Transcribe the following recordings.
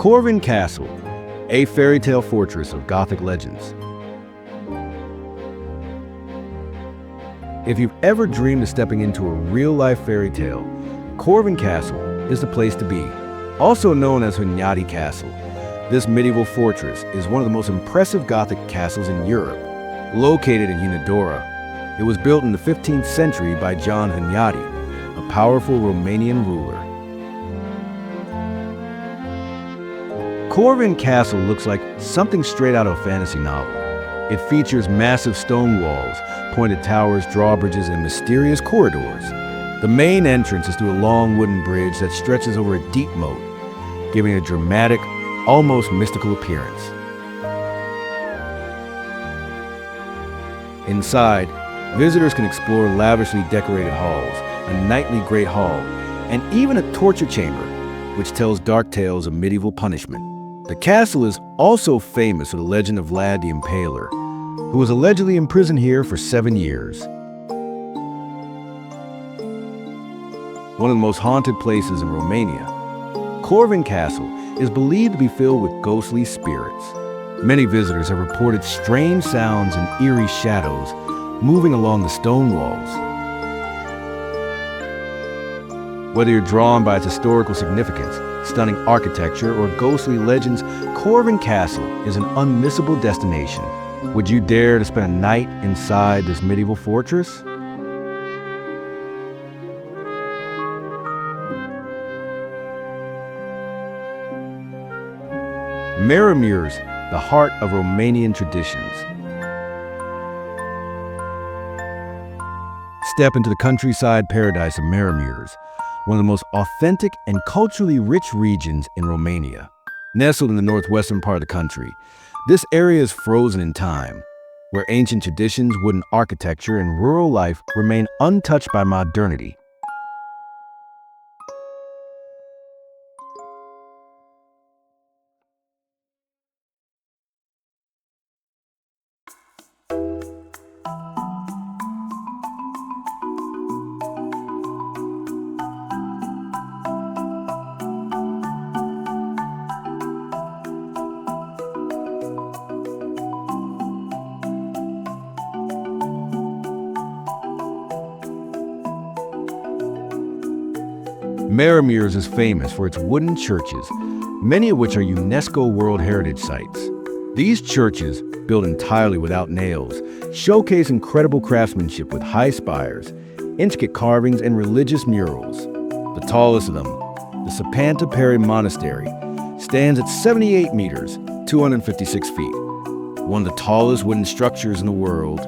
Corvin Castle, a fairy tale fortress of Gothic legends. If you've ever dreamed of stepping into a real-life fairy tale, Corvin Castle is the place to be. Also known as Hunyadi Castle, this medieval fortress is one of the most impressive Gothic castles in Europe. Located in Hunedoara, it was built in the 15th century by John Hunyadi, a powerful Romanian ruler. Corvin Castle looks like something straight out of a fantasy novel. It features massive stone walls, pointed towers, drawbridges, and mysterious corridors. The main entrance is through a long wooden bridge that stretches over a deep moat, giving a dramatic, almost mystical appearance. Inside, visitors can explore lavishly decorated halls, a knightly great hall, and even a torture chamber, which tells dark tales of medieval punishment. The castle is also famous for the legend of Vlad the Impaler, who was allegedly imprisoned here for 7 years. One of the most haunted places in Romania, Corvin Castle is believed to be filled with ghostly spirits. Many visitors have reported strange sounds and eerie shadows moving along the stone walls. Whether you're drawn by its historical significance, stunning architecture, or ghostly legends, Corvin Castle is an unmissable destination. Would you dare to spend a night inside this medieval fortress? Maramureș, the heart of Romanian traditions. Step into the countryside paradise of Maramureș, one of the most authentic and culturally rich regions in Romania. Nestled in the northwestern part of the country, this area is frozen in time, where ancient traditions, wooden architecture, and rural life remain untouched by modernity. Maramureș is famous for its wooden churches, many of which are UNESCO World Heritage Sites. These churches, built entirely without nails, showcase incredible craftsmanship with high spires, intricate carvings, and religious murals. The tallest of them, the Painted Monastery, stands at 78 meters, 256 feet. One of the tallest wooden structures in the world.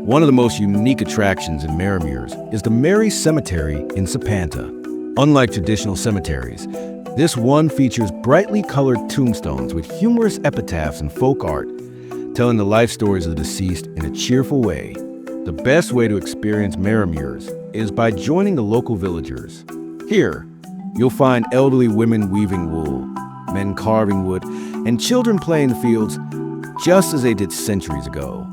One of the most unique attractions in Maramureș is the Mary Cemetery in Sapanta. Unlike traditional cemeteries, this one features brightly colored tombstones with humorous epitaphs and folk art, telling the life stories of the deceased in a cheerful way. The best way to experience Maramureș is by joining the local villagers. Here, you'll find elderly women weaving wool, men carving wood, and children playing in the fields just as they did centuries ago.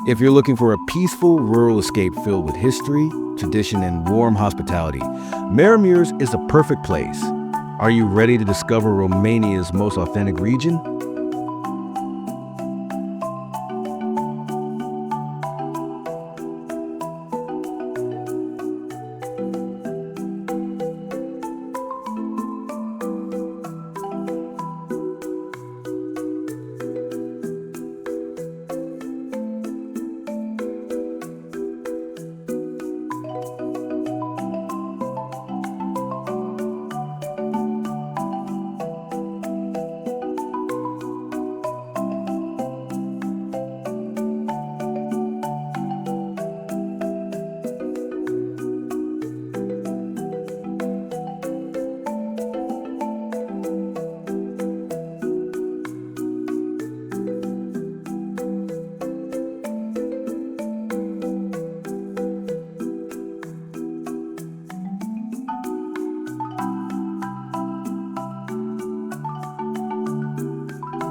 If you're looking for a peaceful rural escape filled with history, tradition, and warm hospitality, Maramureș is the perfect place. Are you ready to discover Romania's most authentic region?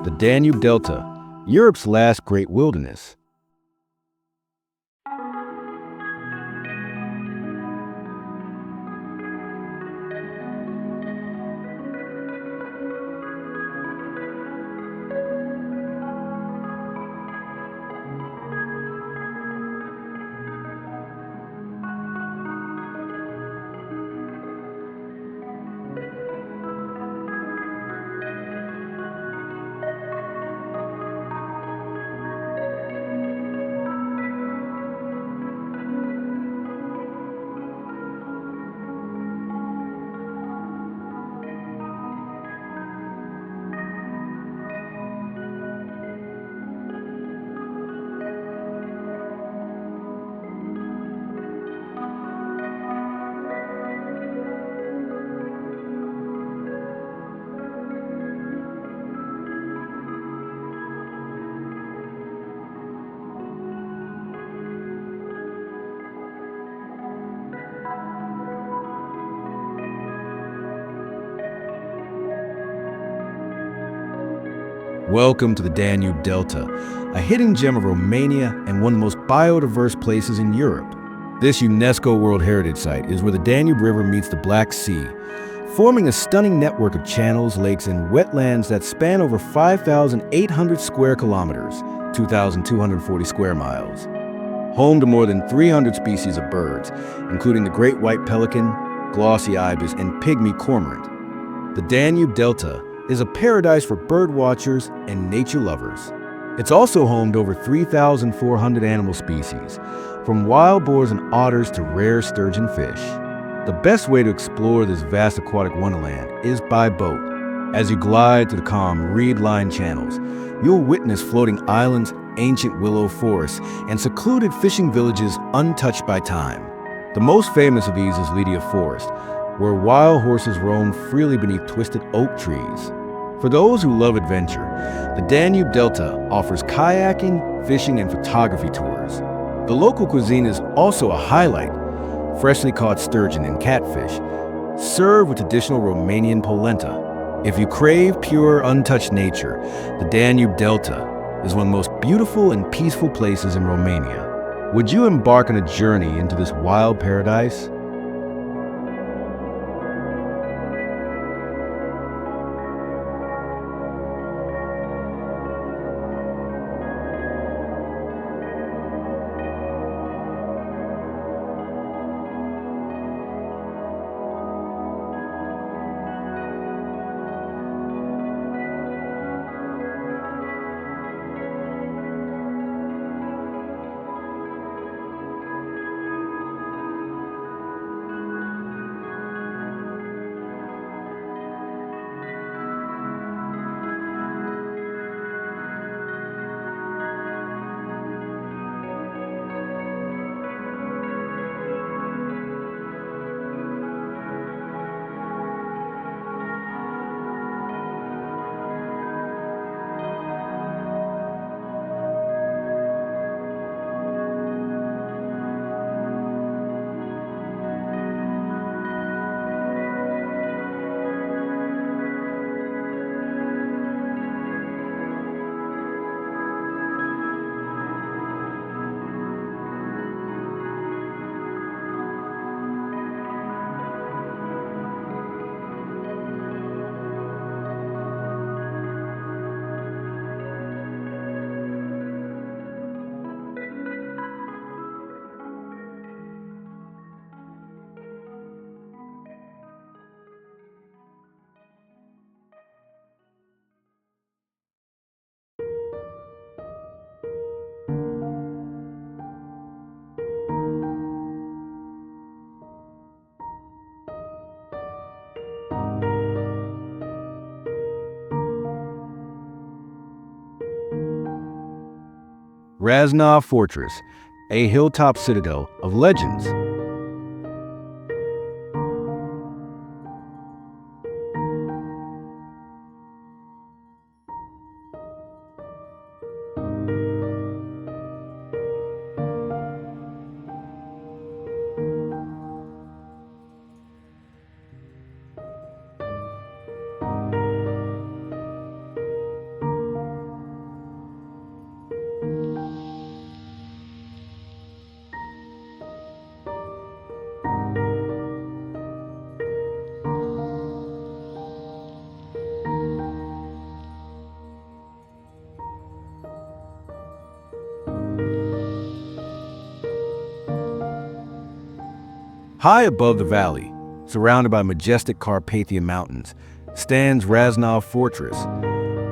The Danube Delta, Europe's last great wilderness. Welcome to the Danube Delta, a hidden gem of Romania and one of the most biodiverse places in Europe. This UNESCO World Heritage Site is where the Danube River meets the Black Sea, forming a stunning network of channels, lakes, and wetlands that span over 5,800 square kilometers, 2,240 square miles. Home to more than 300 species of birds, including the great white pelican, glossy ibis, and pygmy cormorant. The Danube Delta is a paradise for bird watchers and nature lovers. It's also home to over 3,400 animal species, from wild boars and otters to rare sturgeon fish. The best way to explore this vast aquatic wonderland is by boat. As you glide through the calm, reed-lined channels, you'll witness floating islands, ancient willow forests, and secluded fishing villages untouched by time. The most famous of these is Lydia Forest, where wild horses roam freely beneath twisted oak trees. For those who love adventure, the Danube Delta offers kayaking, fishing, and photography tours. The local cuisine is also a highlight: freshly caught sturgeon and catfish, served with traditional Romanian polenta. If you crave pure, untouched nature, the Danube Delta is one of the most beautiful and peaceful places in Romania. Would you embark on a journey into this wild paradise? Râșnov Fortress, a hilltop citadel of legends. High above the valley, surrounded by majestic Carpathian mountains, stands Râșnov Fortress,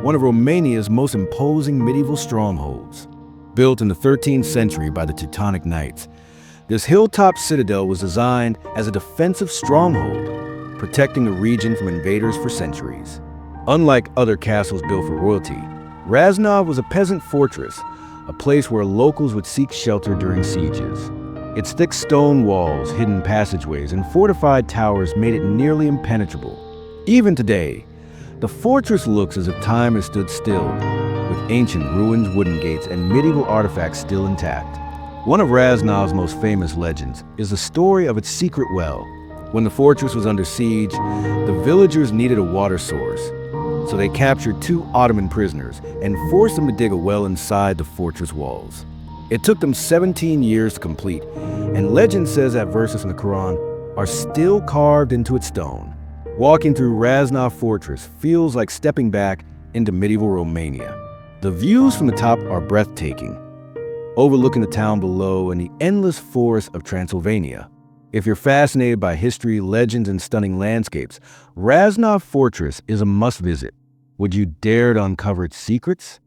one of Romania's most imposing medieval strongholds. Built in the 13th century by the Teutonic Knights, this hilltop citadel was designed as a defensive stronghold, protecting the region from invaders for centuries. Unlike other castles built for royalty, Râșnov was a peasant fortress, a place where locals would seek shelter during sieges. Its thick stone walls, hidden passageways, and fortified towers made it nearly impenetrable. Even today, the fortress looks as if time has stood still, with ancient ruins, wooden gates, and medieval artifacts still intact. One of Râșnov's most famous legends is the story of its secret well. When the fortress was under siege, the villagers needed a water source, so they captured 2 Ottoman prisoners and forced them to dig a well inside the fortress walls. It took them 17 years to complete, and legend says that verses in the Quran are still carved into its stone. Walking through Râșnov Fortress feels like stepping back into medieval Romania. The views from the top are breathtaking, overlooking the town below and the endless forests of Transylvania. If you're fascinated by history, legends, and stunning landscapes, Râșnov Fortress is a must-visit. Would you dare to uncover its secrets?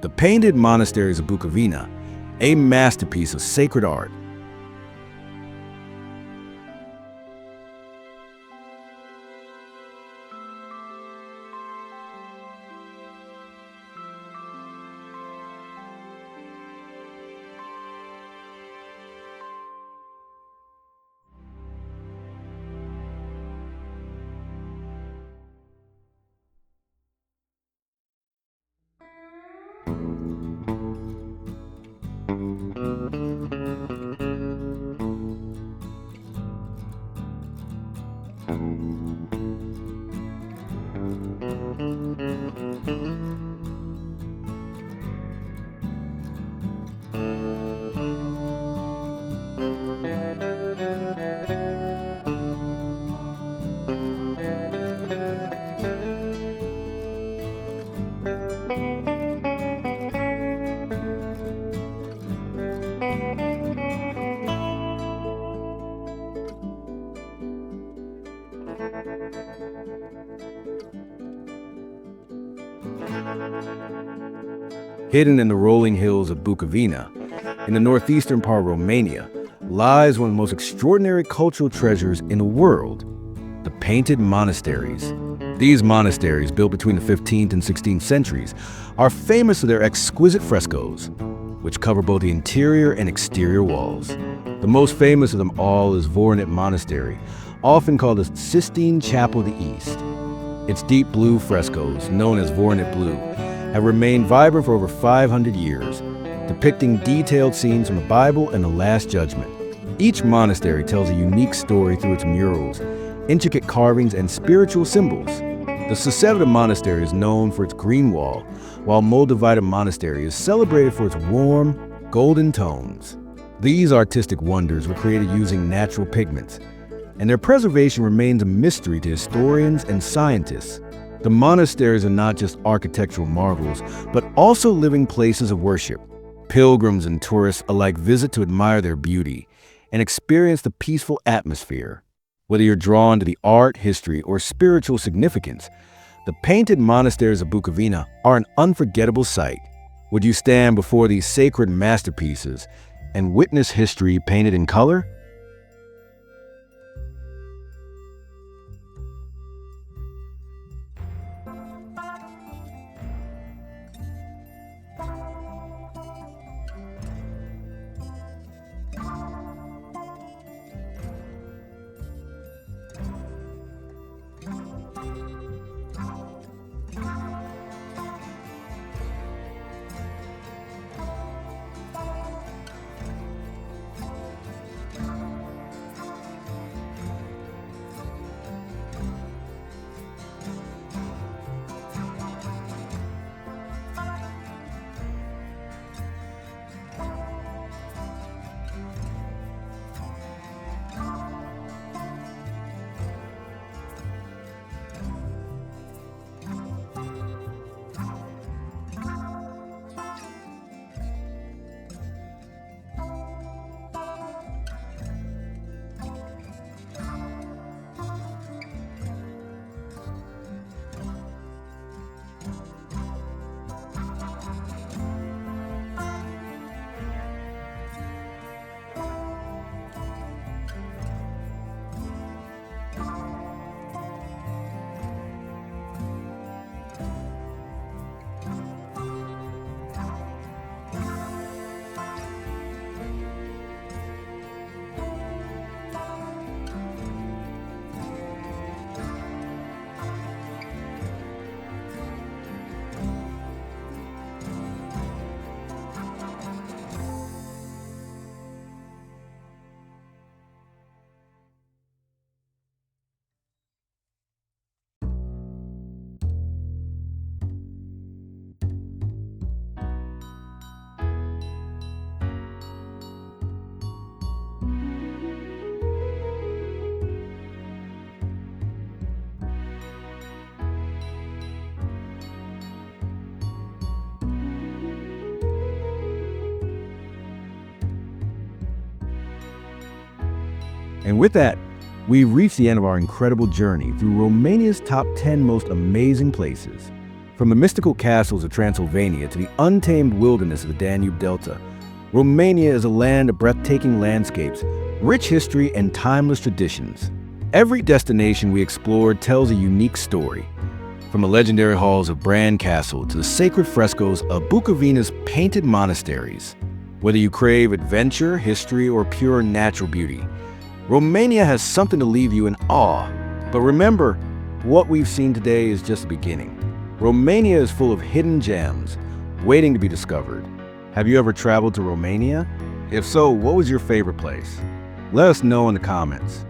The Painted Monasteries of Bucovina, a masterpiece of sacred art. Hidden in the rolling hills of Bucovina, in the northeastern part of Romania, lies one of the most extraordinary cultural treasures in the world, the Painted Monasteries. These monasteries, built between the 15th and 16th centuries, are famous for their exquisite frescoes, which cover both the interior and exterior walls. The most famous of them all is Voronezh Monastery, often called the Sistine Chapel of the East. Its deep blue frescoes, known as Voronezh blue, have remained vibrant for over 500 years, depicting detailed scenes from the Bible and the Last Judgment. Each monastery tells a unique story through its murals, intricate carvings, and spiritual symbols. The Citadel Monastery is known for its green wall, while Moldavita Monastery is celebrated for its warm, golden tones. These artistic wonders were created using natural pigments, and their preservation remains a mystery to historians and scientists. The monasteries are not just architectural marvels, but also living places of worship. Pilgrims and tourists alike visit to admire their beauty and experience the peaceful atmosphere. Whether you're drawn to the art, history, or spiritual significance, the Painted Monasteries of Bucovina are an unforgettable sight. Would you stand before these sacred masterpieces and witness history painted in color? And with that, we've reached the end of our incredible journey through Romania's top 10 most amazing places. From the mystical castles of Transylvania to the untamed wilderness of the Danube Delta, Romania is a land of breathtaking landscapes, rich history, and timeless traditions. Every destination we explored tells a unique story. From the legendary halls of Bran Castle to the sacred frescoes of Bucovina's Painted Monasteries. Whether you crave adventure, history, or pure natural beauty, Romania has something to leave you in awe. But remember, what we've seen today is just the beginning. Romania is full of hidden gems, waiting to be discovered. Have you ever traveled to Romania? If so, what was your favorite place? Let us know in the comments.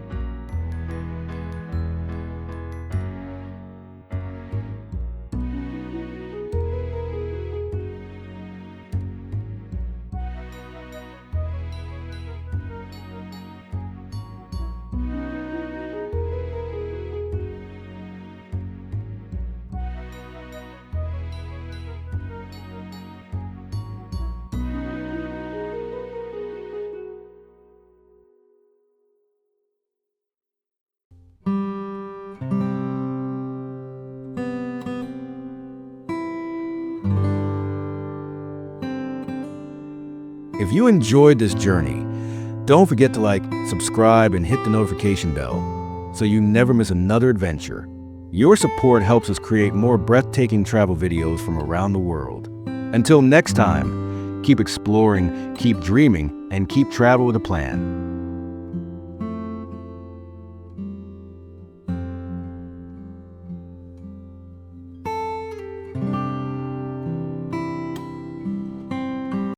If you enjoyed this journey, don't forget to like, subscribe, and hit the notification bell so you never miss another adventure. Your support helps us create more breathtaking travel videos from around the world. Until next time, keep exploring, keep dreaming, and keep travel with a plan.